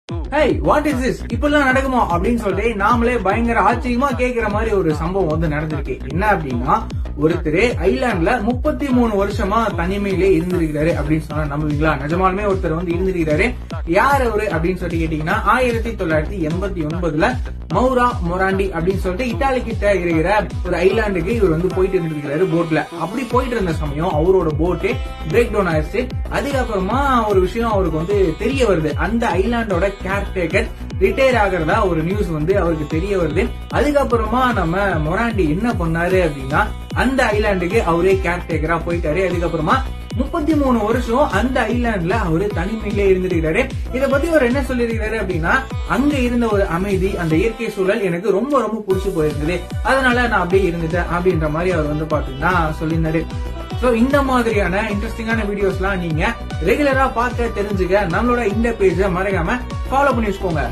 Hey what is this இப்பெல்லாம் நடக்குமா அப்படின்னு சொல்லிட்டு நாமளே பயங்கர ஆச்சரியமா கேக்குற மாதிரி ஒரு சம்பவம் வந்து நடந்திருக்கு. என்ன அப்படின்னா, ஒருத்தர் ஐலாண்ட்ல 33 வருஷமா தனிமையிலே இருந்திருக்கிறாரு அப்படின்னு சொன்னா நம்புவீங்களா? நிஜமாலுமே ஒருத்தர் வந்து இருந்திருக்கிறாரு. யார் அவரு அப்படின்னு சொல்லிட்டு கேட்டீங்கன்னா, 1989 மௌரா மொராண்டி அப்படின்னு சொல்லிட்டு இட்டாலி கிட்ட இருக்கிற ஒரு ஐலாண்டுக்கு இவர் வந்து போயிட்டு இருந்திருக்கிறாரு போட்ல. அப்படி போயிட்டு இருந்த சமயம் அவரோட போட்டு பிரேக் டவுன் ஆயிடுச்சு. அதுக்கப்புறமா ஒரு விஷயம் அவருக்கு வந்து தெரிய வருது. அந்த ஐலாண்டோட கேர்டேக்கர் ரிட்டையர் ஆகிறதா ஒரு நியூஸ் வந்து அவருக்கு தெரிய வருது. அதுக்கப்புறமா நம்ம மொராண்டி என்ன பண்ணாரு அப்படின்னா, அந்த ஐலாண்டுக்கு அவரே கேர்டேக்கரா போயிட்டாரு. அதுக்கப்புறமா 33 வருஷம் அந்த ஐலாண்ட்ல அவரு தனிமையிலே இருந்திருக்கிறாரு. இத பத்தி அவர் என்ன சொல்லிருக்கிறாரு அப்படின்னா, அங்க இருந்த ஒரு அமைதி, அந்த இயற்கை சூழல் எனக்கு ரொம்ப ரொம்ப பிடிச்சு போயிருந்தது, அதனால நான் அப்படியே இருந்துட்டேன் அப்படின்ற மாதிரி அவர் வந்து பாத்தீங்கன்னா சொல்லியிருந்தாரு. சோ இந்த மாதிரியான இன்ட்ரெஸ்டிங்கான வீடியோஸ் எல்லாம் நீங்க ரெகுலரா பார்க்க தெரிஞ்சுக்க நம்மளோட இந்த பேஜை மறக்காம ஃபாலோ பண்ணி வச்சுக்கோங்க.